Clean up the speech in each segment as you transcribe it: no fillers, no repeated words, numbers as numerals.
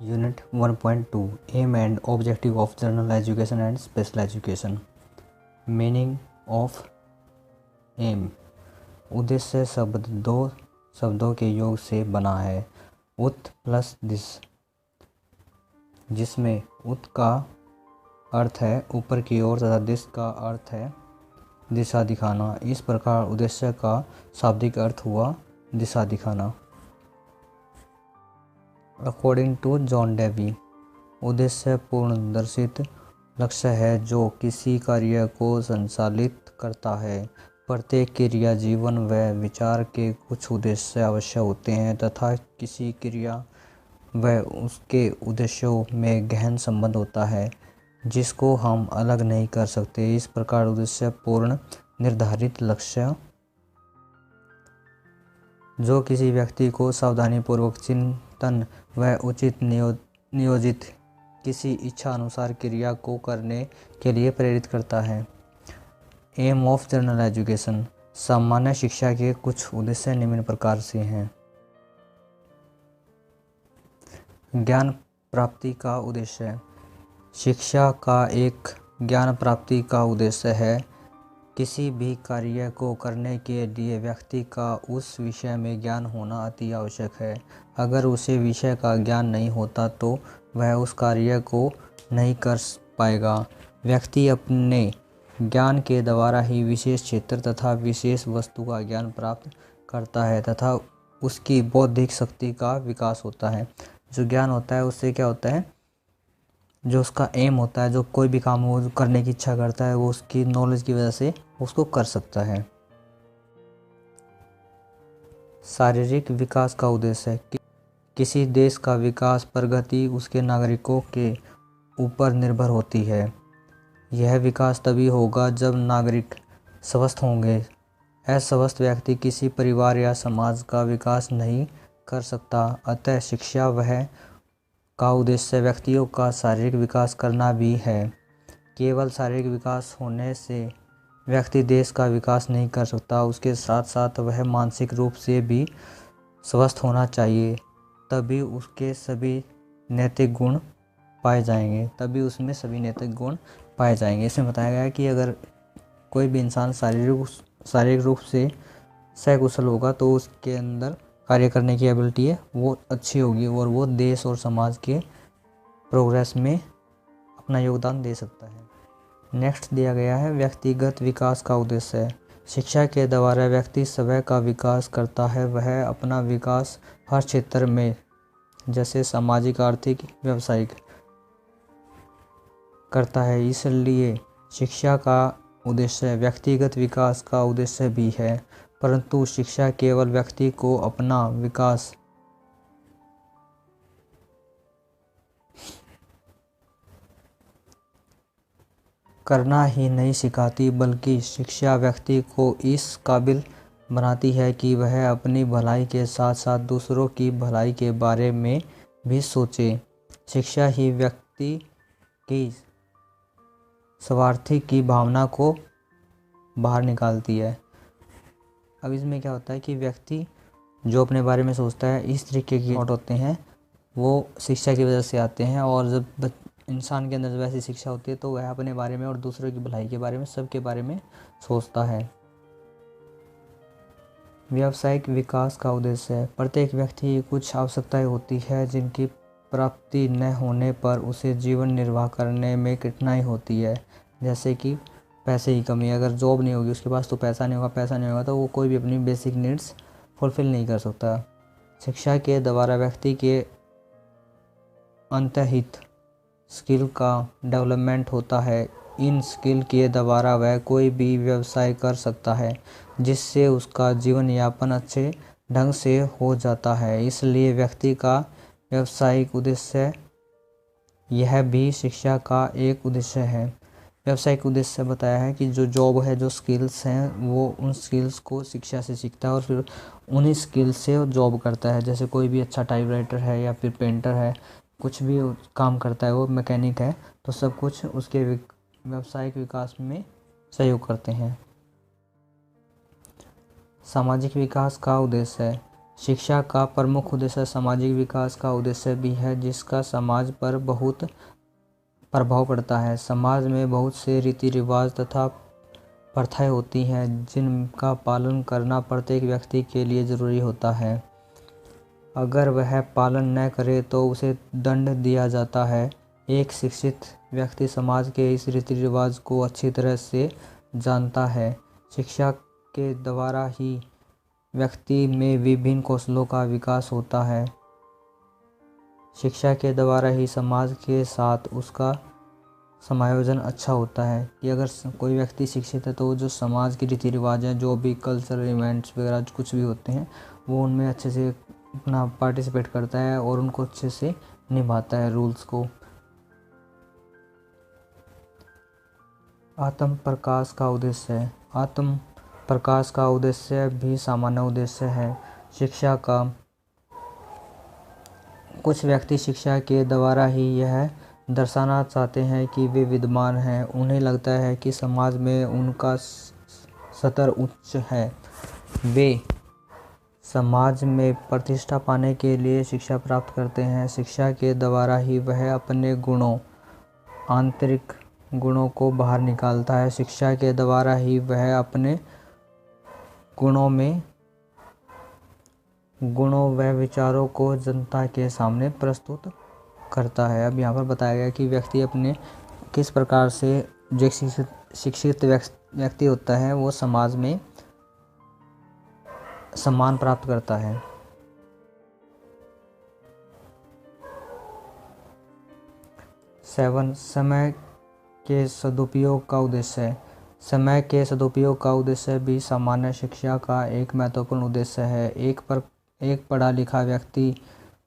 Unit 1.2 Aim and Objective of General Education and Special Education. Meaning of aim. उद्देश्य शब्द दो शब्दों के योग से बना है, उत प्लस दिस, जिसमें उत का अर्थ है ऊपर की ओर तथा दिस का अर्थ है दिशा दिखाना। इस प्रकार उद्देश्य का शाब्दिक अर्थ हुआ दिशा दिखाना। अकॉर्डिंग टू जॉन डेवी, उद्देश्य पूर्णदर्शित लक्ष्य है जो किसी कार्य को संचालित करता है। प्रत्येक क्रिया, जीवन व विचार के कुछ उद्देश्य अवश्य होते हैं तथा किसी क्रिया व उसके उद्देश्यों में गहन संबंध होता है जिसको हम अलग नहीं कर सकते। इस प्रकार उद्देश्य पूर्ण निर्धारित लक्ष्य जो किसी व्यक्ति को सावधानीपूर्वक चिंतन व उचित नियोजित किसी इच्छा अनुसार क्रिया को करने के लिए प्रेरित करता है। एम ऑफ जनरल एजुकेशन, सामान्य शिक्षा के कुछ उद्देश्य निम्न प्रकार से हैं। ज्ञान प्राप्ति का उद्देश्य, शिक्षा का एक ज्ञान प्राप्ति का उद्देश्य है। किसी भी कार्य को करने के लिए व्यक्ति का उस विषय में ज्ञान होना अति आवश्यक है। अगर उसे विषय का ज्ञान नहीं होता तो वह उस कार्य को नहीं कर पाएगा। व्यक्ति अपने ज्ञान के द्वारा ही विशेष क्षेत्र तथा विशेष वस्तु का ज्ञान प्राप्त करता है तथा उसकी बौद्धिक शक्ति का विकास होता है। जो ज्ञान होता है उससे क्या होता है, जो उसका एम होता है, जो कोई भी काम वो करने की इच्छा करता है वो उसकी नॉलेज की वजह से उसको कर सकता है। शारीरिक विकास का उद्देश्य है किसी देश का विकास प्रगति उसके नागरिकों के ऊपर निर्भर होती है। यह विकास तभी होगा जब नागरिक स्वस्थ होंगे। अस्वस्थ व्यक्ति किसी परिवार या समाज का विकास नहीं कर सकता। अतः शिक्षा वह का उद्देश्य व्यक्तियों का शारीरिक विकास करना भी है। केवल शारीरिक विकास होने से व्यक्ति देश का विकास नहीं कर सकता, उसके साथ साथ वह मानसिक रूप से भी स्वस्थ होना चाहिए। तभी उसके सभी नैतिक गुण पाए जाएंगे, इसमें बताया गया है कि अगर कोई भी इंसान शारीरिक रूप से सकुशल होगा तो उसके अंदर कार्य करने की एबिलिटी है वो अच्छी होगी और वो देश और समाज के प्रोग्रेस में अपना योगदान दे सकता है। नेक्स्ट दिया गया है व्यक्तिगत विकास का उद्देश्य है। शिक्षा के द्वारा व्यक्ति स्वयं का विकास करता है। वह अपना विकास हर क्षेत्र में जैसे सामाजिक, आर्थिक, व्यावसायिक करता है। इसलिए शिक्षा का उद्देश्य व्यक्तिगत विकास का उद्देश्य भी है, परंतु शिक्षा केवल व्यक्ति को अपना विकास करना ही नहीं सिखाती, बल्कि शिक्षा व्यक्ति को इस काबिल बनाती है कि वह अपनी भलाई के साथ साथ दूसरों की भलाई के बारे में भी सोचे। शिक्षा ही व्यक्ति की स्वार्थी की भावना को बाहर निकालती है। अब इसमें क्या होता है कि व्यक्ति जो अपने बारे में सोचता है, इस तरीके के थॉट होते हैं वो शिक्षा की वजह से आते हैं। और जब इंसान के अंदर जब ऐसी शिक्षा होती है तो वह अपने बारे में और दूसरों की भलाई के बारे में, सबके बारे में सोचता है। व्यावसायिक विकास का उद्देश्य है प्रत्येक व्यक्ति की कुछ आवश्यकताएं होती है जिनकी प्राप्ति न होने पर उसे जीवन निर्वाह करने में कठिनाई होती है। जैसे कि पैसे की कमी, अगर जॉब नहीं होगी उसके पास तो पैसा नहीं होगा तो वो कोई भी अपनी बेसिक नीड्स फुलफिल नहीं कर सकता। शिक्षा के द्वारा व्यक्ति के अंतर्निहित स्किल का डेवलपमेंट होता है। इन स्किल के द्वारा वह कोई भी व्यवसाय कर सकता है जिससे उसका जीवन यापन अच्छे ढंग से हो जाता है। इसलिए व्यक्ति का व्यावसायिक उद्देश्य यह भी शिक्षा का एक उद्देश्य है। व्यावसायिक उद्देश्य बताया है कि जो जॉब है, जो स्किल्स हैं, वो उन स्किल्स को शिक्षा से सीखता है और फिर उन्हीं स्किल्स से जॉब करता है। जैसे कोई भी अच्छा टाइपराइटर है या फिर पेंटर है, कुछ भी काम करता है, वो मैकेनिक है, तो सब कुछ उसके व्यावसायिक विकास में सहयोग करते हैं। सामाजिक विकास का उद्देश्य है शिक्षा का प्रमुख उद्देश्य सामाजिक विकास का उद्देश्य भी है, जिसका समाज पर बहुत प्रभाव पड़ता है। समाज में बहुत से रीति रिवाज तथा प्रथाएं होती हैं जिनका पालन करना प्रत्येक व्यक्ति के लिए ज़रूरी होता है। अगर वह पालन न करे तो उसे दंड दिया जाता है। एक शिक्षित व्यक्ति समाज के इस रीति रिवाज को अच्छी तरह से जानता है। शिक्षा के द्वारा ही व्यक्ति में विभिन्न कौशलों का विकास होता है। शिक्षा के द्वारा ही समाज के साथ उसका समायोजन अच्छा होता है कि अगर कोई व्यक्ति शिक्षित है तो जो समाज के रीति रिवाज हैं, जो भी कल्चरल इवेंट्स वगैरह कुछ भी होते हैं, वो उनमें अच्छे से अपना पार्टिसिपेट करता है और उनको अच्छे से निभाता है रूल्स को। आत्म प्रकाश का उद्देश्य। आत्म प्रकाश का उद्देश्य भी सामान्य उद्देश्य है शिक्षा का। कुछ व्यक्ति शिक्षा के द्वारा ही यह दर्शाना चाहते हैं कि वे विद्वान हैं। उन्हें लगता है कि समाज में उनका स्तर उच्च है। वे समाज में प्रतिष्ठा पाने के लिए शिक्षा प्राप्त करते हैं। शिक्षा के द्वारा ही वह अपने आंतरिक गुणों को बाहर निकालता है। शिक्षा के द्वारा ही वह अपने गुणों व विचारों को जनता के सामने प्रस्तुत करता है। अब यहाँ पर बताया गया कि व्यक्ति अपने किस प्रकार से जो शिक्षित व्यक्ति होता है वो समाज में सम्मान प्राप्त करता है। समय के सदुपयोग का उद्देश्य। समय के सदुपयोग का उद्देश्य भी सामान्य शिक्षा का एक महत्वपूर्ण उद्देश्य है। एक पढ़ा लिखा व्यक्ति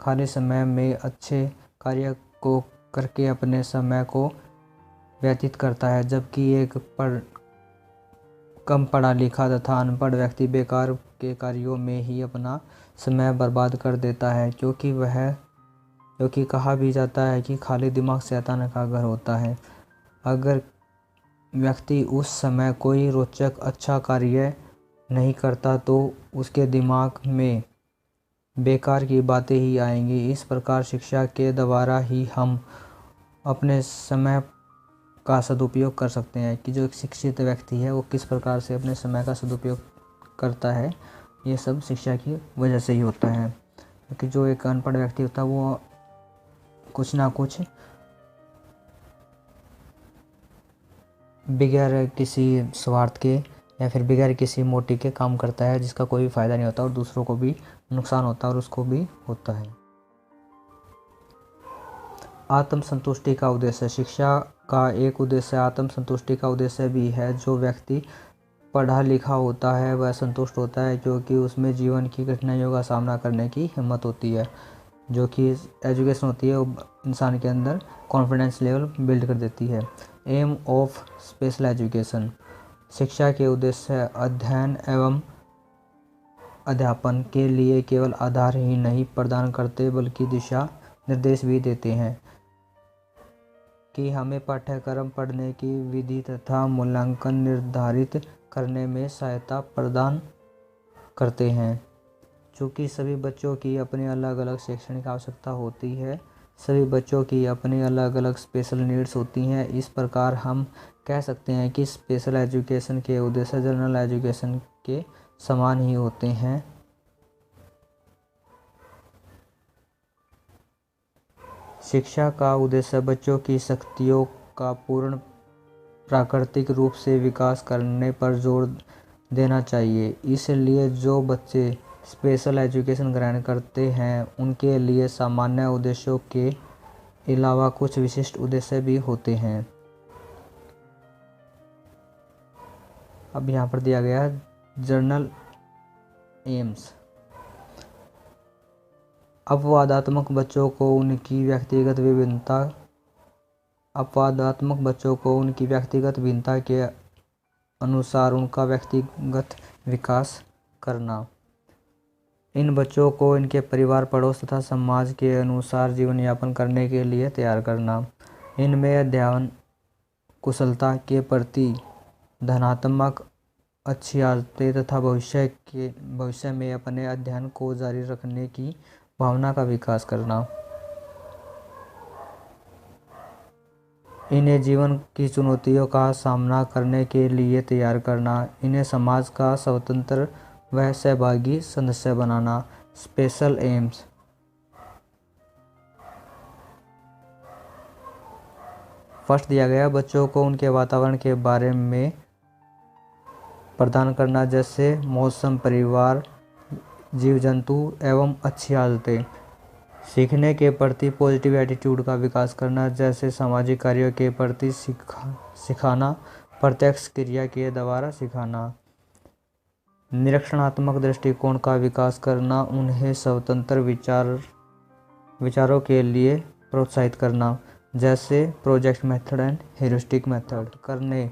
खाली समय में अच्छे कार्य को करके अपने समय को व्यतीत करता है, जबकि एक कम पढ़ा लिखा तथा अनपढ़ व्यक्ति बेकार के कार्यों में ही अपना समय बर्बाद कर देता है, क्योंकि कहा भी जाता है कि खाली दिमाग शैतान का घर होता है। अगर व्यक्ति उस समय कोई रोचक अच्छा कार्य नहीं करता तो उसके दिमाग में बेकार की बातें ही आएंगी। इस प्रकार शिक्षा के द्वारा ही हम अपने समय का सदुपयोग कर सकते हैं कि जो एक शिक्षित व्यक्ति है वो किस प्रकार से अपने समय का सदुपयोग करता है। ये सब शिक्षा की वजह से ही होता है, क्योंकि जो एक अनपढ़ व्यक्ति होता है वो कुछ ना कुछ बगैर किसी स्वार्थ के या फिर बगैर किसी मोटिव के काम करता है, जिसका कोई भी फ़ायदा नहीं होता और दूसरों को भी नुकसान होता है और उसको भी होता है। आत्म संतुष्टि का उद्देश्य। शिक्षा का एक उद्देश्य आत्म संतुष्टि का उद्देश्य भी है। जो व्यक्ति पढ़ा लिखा होता है वह संतुष्ट होता है क्योंकि उसमें जीवन की कठिनाइयों का सामना करने की हिम्मत होती है। जो कि एजुकेशन होती है वो इंसान के अंदर कॉन्फिडेंस लेवल बिल्ड कर देती है। Aim of special education. शिक्षा के उद्देश्य अध्ययन एवं अध्यापन के लिए केवल आधार ही नहीं प्रदान करते बल्कि दिशा निर्देश भी देते हैं कि हमें पाठ्यक्रम पढ़ने की विधि तथा मूल्यांकन निर्धारित करने में सहायता प्रदान करते हैं। चूँकि सभी बच्चों की अपनी अलग अलग शैक्षणिक आवश्यकता होती है, सभी बच्चों की अपनी अलग अलग स्पेशल नीड्स होती हैं, इस प्रकार हम कह सकते हैं कि स्पेशल एजुकेशन के उद्देश्य जनरल एजुकेशन के समान ही होते हैं। शिक्षा का उद्देश्य बच्चों की शक्तियों का पूर्ण प्राकृतिक रूप से विकास करने पर जोर देना चाहिए। इसलिए जो बच्चे स्पेशल एजुकेशन ग्रहण करते हैं उनके लिए सामान्य उद्देश्यों के अलावा कुछ विशिष्ट उद्देश्य भी होते हैं। अब यहाँ पर दिया गया है जर्नल एम्स। अपवादात्मक बच्चों को उनकी व्यक्तिगत भिन्नता के अनुसार उनका व्यक्तिगत विकास करना। इन बच्चों को इनके परिवार, पड़ोस तथा समाज के अनुसार जीवन यापन करने के लिए तैयार करना। इनमें अध्ययन कुशलता के प्रति धनात्मक अच्छी आदतें तथा भविष्य में अपने अध्ययन को जारी रखने की भावना का विकास करना। इन्हें जीवन की चुनौतियों का सामना करने के लिए तैयार करना। इन्हें समाज का स्वतंत्र व सहभागी सदस्य बनाना। Special AIIMS. फर्स्ट दिया गया, बच्चों को उनके वातावरण के बारे में प्रदान करना, जैसे मौसम, परिवार, जीव जंतु एवं अच्छी आदतें। सीखने के प्रति पॉजिटिव एटीट्यूड का विकास करना, जैसे सामाजिक कार्यों के प्रति सिखाना, प्रत्यक्ष क्रिया के द्वारा सिखाना। निरीक्षणात्मक दृष्टिकोण का विकास करना, उन्हें स्वतंत्र विचारों के लिए प्रोत्साहित करना, जैसे project method and heuristic method करने।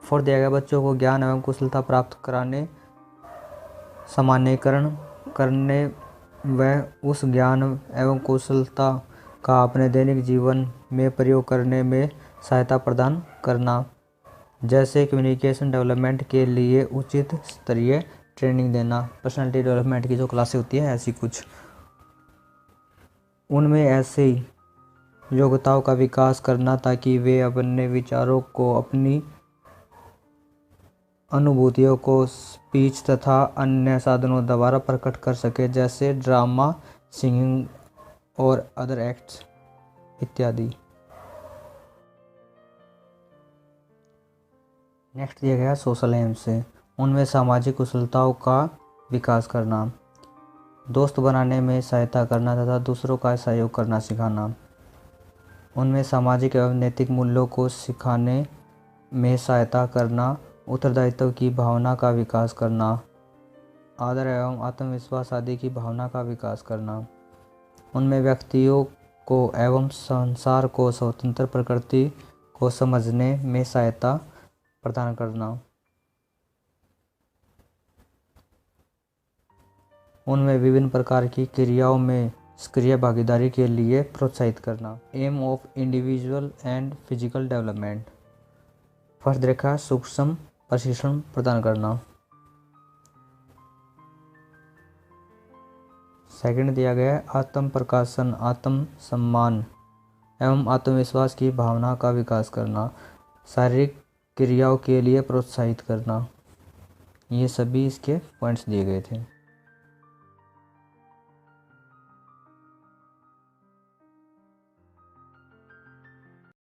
फोर्थ दिया गया, बच्चों को ज्ञान एवं कुशलता प्राप्त कराने, सामान्यीकरण करने व उस ज्ञान एवं कुशलता का अपने दैनिक जीवन में प्रयोग करने में सहायता प्रदान करना, जैसे कम्युनिकेशन डेवलपमेंट के लिए उचित स्तरीय ट्रेनिंग देना। पर्सनालिटी डेवलपमेंट की जो क्लासें होती है ऐसी कुछ, उनमें ऐसी योग्यताओं का विकास करना ताकि वे अपने विचारों को, अपनी अनुभूतियों को स्पीच तथा अन्य साधनों द्वारा प्रकट कर सके, जैसे ड्रामा, सिंगिंग और अदर एक्ट्स इत्यादि। नेक्स्ट दिया गया सोशल एम्स से, उनमें सामाजिक कुशलताओं का विकास करना, दोस्त बनाने में सहायता करना तथा दूसरों का सहयोग करना सिखाना। उनमें सामाजिक एवं नैतिक मूल्यों को सिखाने में सहायता करना, उत्तरदायित्व की भावना का विकास करना, आदर एवं आत्मविश्वास आदि की भावना का विकास करना। उनमें व्यक्तियों को एवं संसार को स्वतंत्र प्रकृति को समझने में सहायता प्रदान करना। उनमें विभिन्न प्रकार की क्रियाओं में सक्रिय भागीदारी के लिए प्रोत्साहित करना। Aim of individual and physical development. First देखा, सूक्ष्म प्रशिक्षण प्रदान करना। सेकंड दिया गया, आत्म प्रकाशन, आत्म सम्मान एवं आत्मविश्वास की भावना का विकास करना, शारीरिक क्रियाओं के लिए प्रोत्साहित करना। ये सभी इसके पॉइंट्स दिए गए थे।